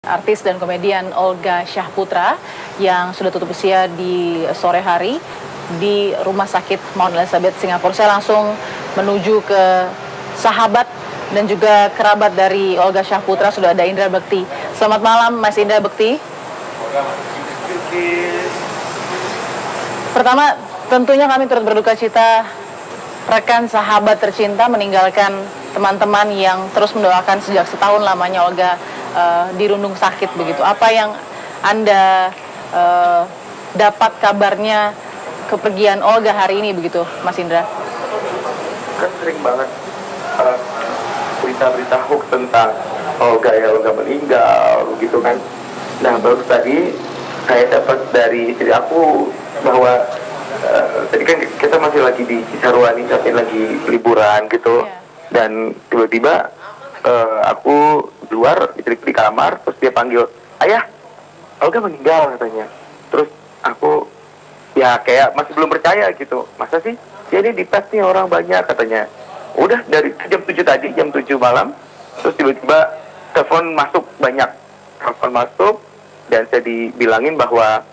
Artis dan komedian Olga Syahputra yang sudah tutup usia di sore hari di Rumah Sakit Mount Elizabeth, Singapura. Saya langsung menuju ke sahabat dan juga kerabat dari Olga Syahputra. Sudah ada Indra Bekti. Selamat malam, Mas Indra Bekti. Pertama, tentunya kami turut berduka cita rekan sahabat tercinta meninggalkan teman-teman yang terus mendoakan sejak setahun lamanya Olga dirundung sakit begitu. Apa yang Anda dapat kabarnya kepergian Olga hari ini begitu, Mas Indra? Kan sering banget berita-berita hoax tentang Olga meninggal gitu kan. Nah, baru tadi saya dapat dari istri aku bahwa tadi kan kita masih lagi di Cisarua-nih, tapi lagi liburan gitu. Dan tiba-tiba aku keluar, istri di kamar, terus dia panggil, "Ayah, Olga meninggal," katanya. Terus aku ya kayak masih belum percaya gitu. Masa sih? Ya ini di tes nih orang banyak katanya. Udah dari jam 7 tadi, jam 7 malam, terus tiba-tiba telepon masuk banyak. Telepon masuk dan saya dibilangin bahwa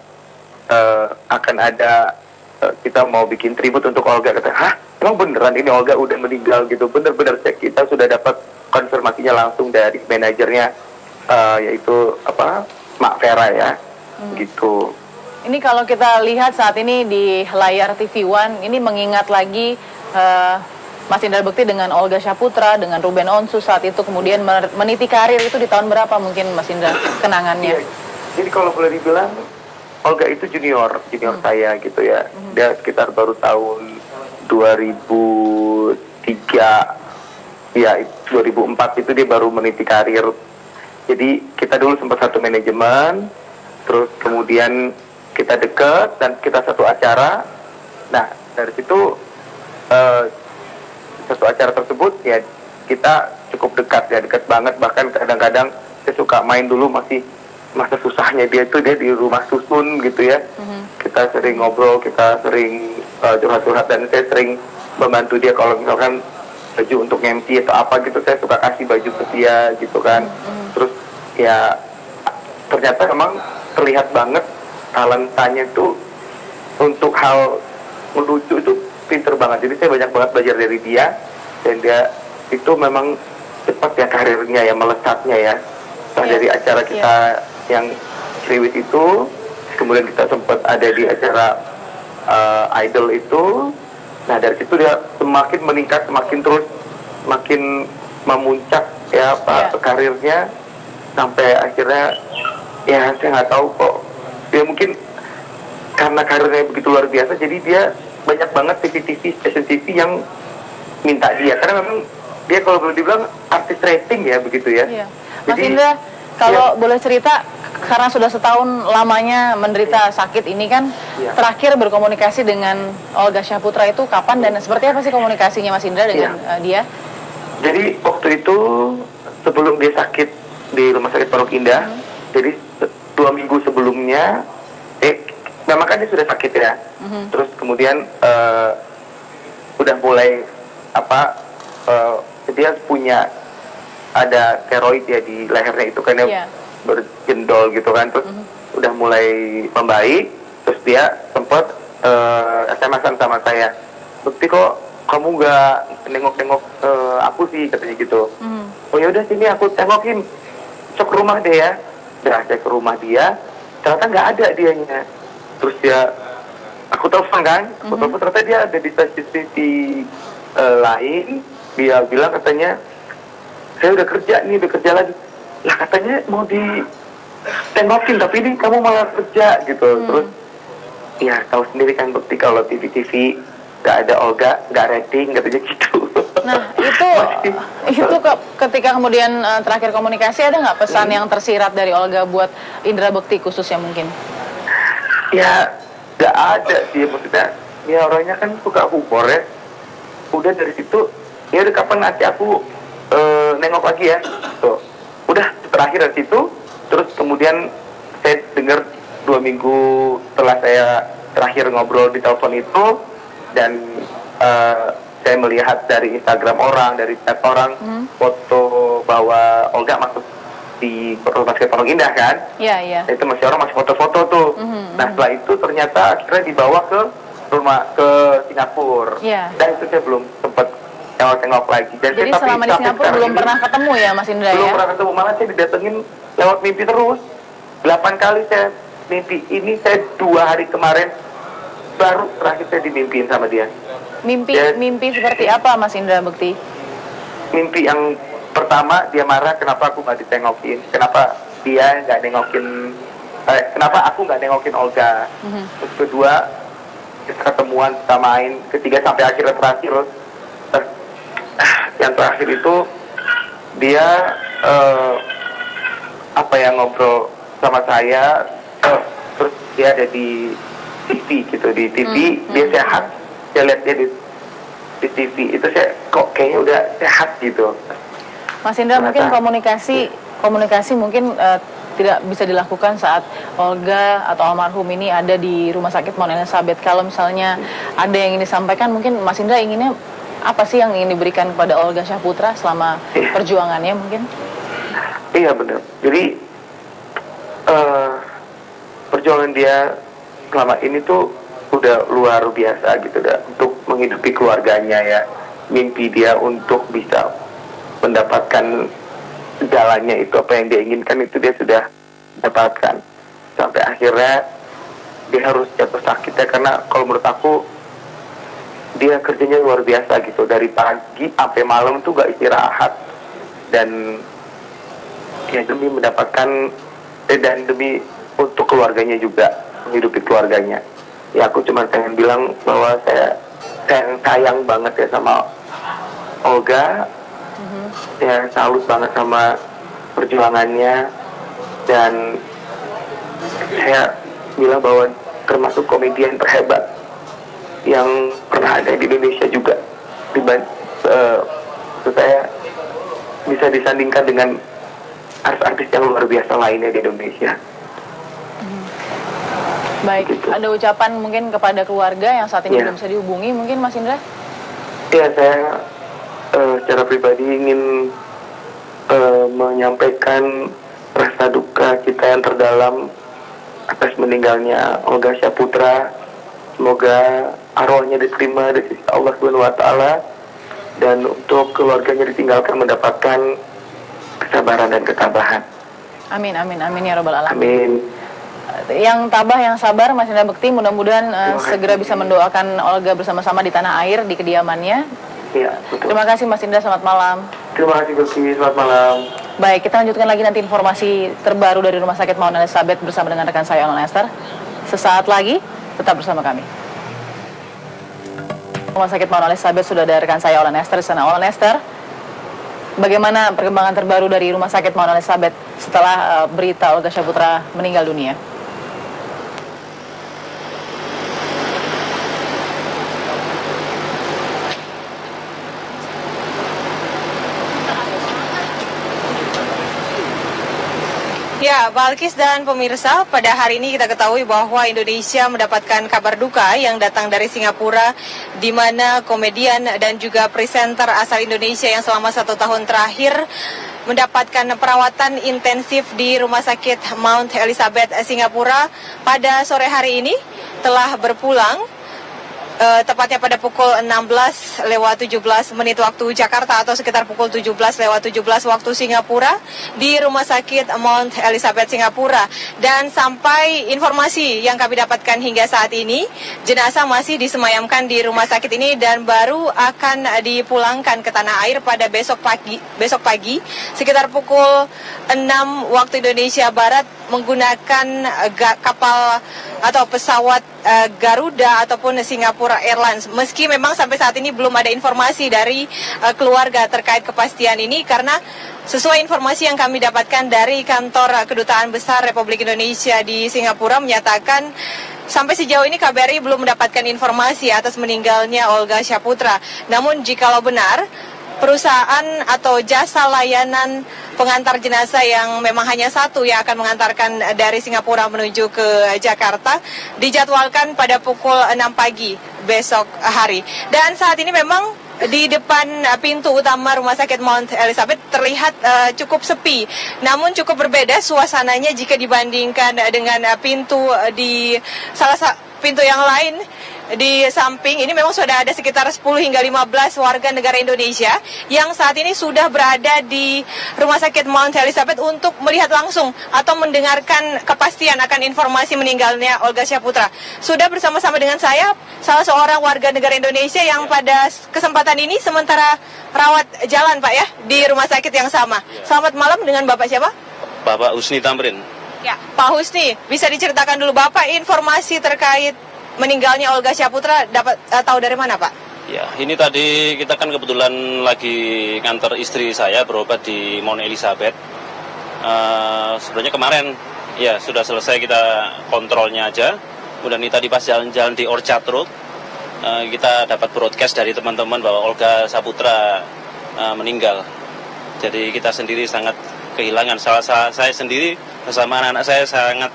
akan ada kita mau bikin tribut untuk Olga. Kata, "Hah? Emang beneran ini Olga udah meninggal gitu?" Bener-bener cek, kita sudah dapat konfirmasinya langsung dari manajernya, yaitu Mak Vera ya, gitu. Ini kalau kita lihat saat ini di layar TV One, ini mengingat lagi Mas Indra Bekti dengan Olga Syahputra, dengan Ruben Onsu saat itu, kemudian meniti karir itu di tahun berapa mungkin Mas Indra kenangannya? Iya. Jadi kalau boleh dibilang, Olga itu junior saya gitu ya. Dia sekitar baru tahun 2003, ya 2004 itu dia baru meniti karir. Jadi kita dulu sempat satu manajemen, terus kemudian kita deket dan kita satu acara. Nah, dari situ satu acara tersebut ya kita cukup dekat ya, dekat banget. Bahkan kadang-kadang saya suka main dulu, masih masa susahnya dia di rumah susun gitu ya. Kita sering ngobrol, kita sering curhat-curhat, dan saya sering membantu dia kalau misalkan baju untuk MC atau apa gitu, saya suka kasih baju ke dia gitu kan. Terus ya ternyata memang terlihat banget talentanya itu untuk hal melucu itu pinter banget. Jadi saya banyak banget belajar dari dia, dan dia itu memang cepat ya karirnya ya, melesatnya ya. Nah, dari acara kita yang Kriwis itu, kemudian kita sempat ada di acara Idol itu. Nah, dari situ dia semakin meningkat, semakin terus makin memuncak ya karirnya, sampai akhirnya ya saya nggak tahu kok, dia mungkin karena karirnya begitu luar biasa, jadi dia banyak banget TV-TV, stasiun TV yang minta dia, karena memang dia kalau boleh dibilang artis rating ya begitu ya. Iya. Mas Indra, kalau boleh cerita, karena sudah setahun lamanya menderita sakit ini kan, terakhir berkomunikasi dengan Olga Syahputra itu kapan dan seperti apa sih komunikasinya Mas Indra dengan dia? Jadi waktu itu sebelum dia sakit di Rumah Sakit Pondok Indah, jadi 2 minggu sebelumnya, memang kan dia sudah sakit ya, terus kemudian udah mulai dia punya ada keroid ya di lehernya itu kan ya, berjendol gitu kan, terus udah mulai membaik. Terus dia sempat SMS-an sama saya, "Bekti, kok kamu nggak nengok-nengok aku sih," katanya gitu. "Oh ya udah, sini aku tengokin, cek ke rumah deh ya." Udah saya ke rumah dia, ternyata nggak ada dianya. Terus aku telepon kan, ternyata dia ada di stasiun TV lain. Dia bilang katanya, "Saya udah kerja lagi." Lah, katanya mau ditengokin, tapi ini kamu malah kerja gitu. Terus ya tahu sendiri kan Bekti, kalau TV nggak ada Olga, nggak rating, katanya gitu. Nah, itu ketika kemudian terakhir komunikasi, ada nggak pesan yang tersirat dari Olga buat Indra Bekti khususnya mungkin? Ya nggak ada sih, maksudnya ya orangnya kan suka humor ya. Udah dari situ, ya udah kapan nanti aku nengok lagi ya. Tuh, udah terakhir dari situ. Terus kemudian saya dengar 2 minggu setelah saya terakhir ngobrol di telepon itu, dan saya melihat dari Instagram orang, dari chat orang, foto bahwa Olga masuk di Rumah Sakit Pondok Indah kan. Iya. Itu masih orang masih foto-foto tuh. Nah setelah itu ternyata akhirnya dibawa ke Singapura. Dan itu saya belum sempat tengok-tengok lagi. Dan jadi selama di Singapura belum pernah ketemu ya Mas Indra belum ya? Pernah ketemu, malah saya didatengin lewat mimpi terus. 8 kali saya mimpi. Ini saya 2 hari kemarin baru terakhir saya dimimpiin sama dia. Mimpi seperti apa Mas Indra Bekti? Mimpi yang pertama dia marah kenapa aku nggak ditengokin, kenapa dia nggak nengokin, kenapa aku nggak nengokin Olga. Terus kedua kita ketemuan, kita main, ketiga sampai akhirnya terakhir. Yang terakhir itu dia ngobrol sama saya, terus dia ada di TV gitu, di TV dia sehat, saya lihat dia di TV itu saya kok kayaknya udah sehat gitu. Mas Indra, mungkin komunikasi mungkin tidak bisa dilakukan saat Olga atau almarhum ini ada di Rumah Sakit Mount Elizabeth. Kalau misalnya ada yang ingin disampaikan, mungkin Mas Indra inginnya apa sih yang ingin diberikan kepada Olga Syahputra selama perjuangannya mungkin? Iya benar. Jadi perjuangan dia selama ini tuh udah luar biasa gitu dah, untuk menghidupi keluarganya ya. Mimpi dia untuk bisa mendapatkan jalannya itu, apa yang dia inginkan itu dia sudah dapatkan. Sampai akhirnya dia harus jatuh sakit ya, karena kalau menurut aku dia kerjanya luar biasa gitu, dari pagi sampai malam tuh gak istirahat, dan ya demi mendapatkan dan demi untuk keluarganya juga, menghidupi keluarganya. Ya aku cuma pengen bilang bahwa saya sayang banget ya sama Olga, ya salut banget sama perjuangannya, dan saya bilang bahwa termasuk komedian terhebat yang pernah ada di Indonesia juga. Saya bisa disandingkan dengan artis-artis yang luar biasa lainnya di Indonesia. Baik, gitu. Ada ucapan mungkin kepada keluarga yang saat ini belum bisa dihubungi mungkin Mas Indra? Ya, saya secara pribadi ingin menyampaikan rasa duka kita yang terdalam atas meninggalnya Olga Syahputra. Semoga arwahnya diterima di sisi Allah SWT, dan untuk keluarganya ditinggalkan mendapatkan kesabaran dan ketabahan. Amin ya Rabbal Alamin. Amin. Yang tabah, yang sabar Mas Indra Bekti, mudah-mudahan segera bisa mendoakan Olga bersama-sama di tanah air, di kediamannya. Ya, betul. Terima kasih Mas Indra, selamat malam. Terima kasih Bekti, selamat malam. Baik, kita lanjutkan lagi nanti informasi terbaru dari Rumah Sakit Mount Elizabeth bersama dengan rekan saya Olan Esther. Sesaat lagi, tetap bersama kami. Rumah Sakit Mount Elizabeth sudah ada rekan saya Olan Esther di sana. Olan Esther, bagaimana perkembangan terbaru dari Rumah Sakit Mount Elizabeth setelah berita Olga Syahputra meninggal dunia? Ya, Balkis dan pemirsa, pada hari ini kita ketahui bahwa Indonesia mendapatkan kabar duka yang datang dari Singapura, di mana komedian dan juga presenter asal Indonesia yang selama 1 tahun terakhir mendapatkan perawatan intensif di Rumah Sakit Mount Elizabeth Singapura pada sore hari ini telah berpulang. Tepatnya pada pukul 16:17 waktu Jakarta atau sekitar pukul 17:17 waktu Singapura di Rumah Sakit Mount Elizabeth Singapura. Dan sampai informasi yang kami dapatkan hingga saat ini, jenazah masih disemayamkan di rumah sakit ini dan baru akan dipulangkan ke tanah air pada besok pagi sekitar pukul 6 waktu Indonesia Barat menggunakan kapal atau pesawat Garuda ataupun Singapura Airlines. Meski memang sampai saat ini belum ada informasi dari keluarga terkait kepastian ini, karena sesuai informasi yang kami dapatkan dari kantor Kedutaan Besar Republik Indonesia di Singapura menyatakan sampai sejauh ini KBRI belum mendapatkan informasi atas meninggalnya Olga Syahputra. Namun jikalau benar, perusahaan atau jasa layanan pengantar jenazah yang memang hanya satu yang akan mengantarkan dari Singapura menuju ke Jakarta dijadwalkan pada pukul 6 pagi besok hari. Dan saat ini memang di depan pintu utama Rumah Sakit Mount Elizabeth terlihat cukup sepi. Namun cukup berbeda suasananya jika dibandingkan dengan pintu di pintu yang lain. Di samping ini memang sudah ada sekitar 10 hingga 15 warga negara Indonesia yang saat ini sudah berada di Rumah Sakit Mount Elizabeth untuk melihat langsung atau mendengarkan kepastian akan informasi meninggalnya Olga Syahputra. Sudah bersama-sama dengan saya salah seorang warga negara Indonesia yang pada kesempatan ini sementara rawat jalan Pak ya di rumah sakit yang sama. Selamat malam, dengan Bapak siapa? Bapak Husni Tamrin. Ya, Pak Husni, bisa diceritakan dulu Bapak informasi terkait meninggalnya Olga Syahputra dapat tahu dari mana Pak? Ya, ini tadi kita kan kebetulan lagi nganter istri saya berobat di Mount Elizabeth. Sebenarnya kemarin ya sudah selesai kita kontrolnya aja. Kemudian ini tadi pas jalan-jalan di Orchard Road, kita dapat broadcast dari teman-teman bahwa Olga Syahputra meninggal. Jadi kita sendiri sangat kehilangan. Saya sendiri bersama anak-anak saya sangat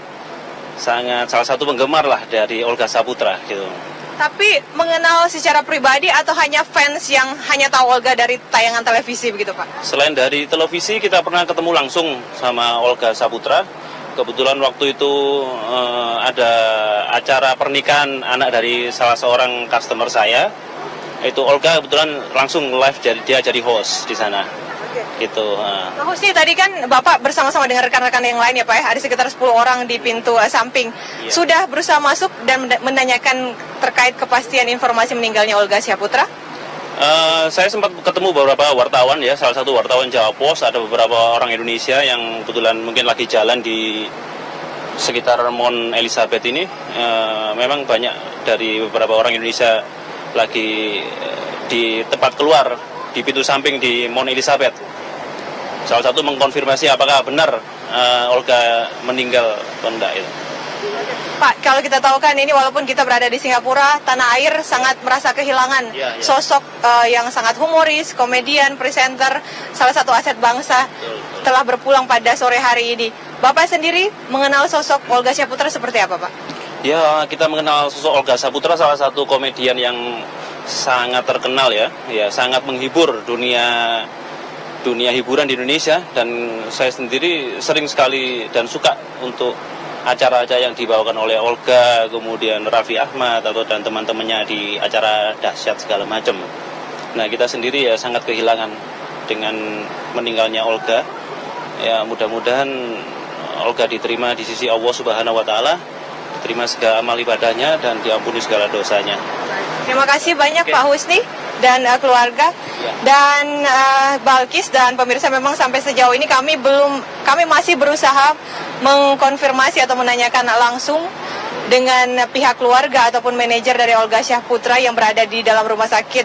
salah satu penggemar lah dari Olga Syahputra gitu. Tapi mengenal secara pribadi atau hanya fans yang hanya tahu Olga dari tayangan televisi begitu Pak? Selain dari televisi kita pernah ketemu langsung sama Olga Syahputra. Kebetulan waktu itu ada acara pernikahan anak dari salah seorang customer saya. Itu Olga kebetulan langsung live dia jadi host di sana. Gitu. Pak Husni, tadi kan Bapak bersama-sama dengan rekan-rekan yang lain ya Pak ya, ada sekitar 10 orang di pintu samping. Iya. Sudah berusaha masuk dan menanyakan terkait kepastian informasi meninggalnya Olga Syahputra? Saya sempat ketemu beberapa wartawan ya, salah satu wartawan Jawa Post, ada beberapa orang Indonesia yang kebetulan mungkin lagi jalan di sekitar Mount Elizabeth ini. Memang banyak dari beberapa orang Indonesia lagi di tempat keluar di pintu samping di Mount Elizabeth. Salah satu mengkonfirmasi apakah benar Olga meninggal atau enggak itu. Pak, kalau kita tahu kan ini walaupun kita berada di Singapura, tanah air sangat merasa kehilangan sosok yang sangat humoris, komedian, presenter, salah satu aset bangsa telah berpulang pada sore hari ini. Bapak sendiri mengenal sosok Olga Syahputra seperti apa Pak? Ya, kita mengenal sosok Olga Syahputra, salah satu komedian yang sangat terkenal ya, sangat menghibur dunia hiburan di Indonesia, dan saya sendiri sering sekali dan suka untuk acara-acara yang dibawakan oleh Olga, kemudian Raffi Ahmad dan teman-temannya di acara dahsyat segala macam. Nah, kita sendiri ya sangat kehilangan dengan meninggalnya Olga. Ya, mudah-mudahan Olga diterima di sisi Allah Subhanahu wa taala, diterima segala amal ibadahnya dan diampuni segala dosanya. Terima kasih banyak Pak Husni dan keluarga dan Balkis dan pemirsa. Memang sampai sejauh ini kami masih berusaha mengkonfirmasi atau menanyakan langsung dengan pihak keluarga ataupun manajer dari Olga Syahputra yang berada di dalam rumah sakit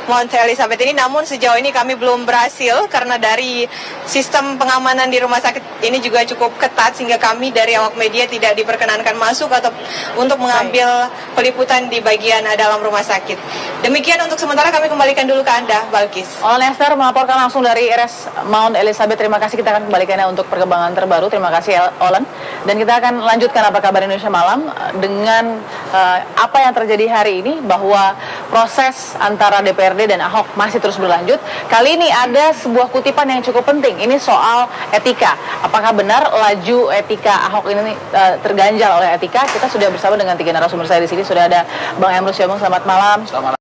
Mount Elizabeth ini. Namun sejauh ini kami belum berhasil karena dari sistem pengamanan di rumah sakit ini juga cukup ketat sehingga kami dari awak media tidak diperkenankan masuk atau untuk mengambil peliputan di bagian dalam rumah sakit. Demikian untuk sementara, kami kembalikan dulu ke Anda, Balkis. Olan Esther melaporkan langsung dari RS Mount Elizabeth. Terima kasih, kita akan kembalikannya untuk perkembangan terbaru. Terima kasih Olan. Dan kita akan lanjutkan Apa Kabar Indonesia Malam dengan apa yang terjadi hari ini, bahwa proses antara DPRD dan Ahok masih terus berlanjut. Kali ini ada sebuah kutipan yang cukup penting. Ini soal etika. Apakah benar laju etika Ahok ini terganjal oleh etika? Kita sudah bersama dengan 3 narasumber saya di sini. Sudah ada Bang Emrus Syomong, selamat malam. Selamat malam.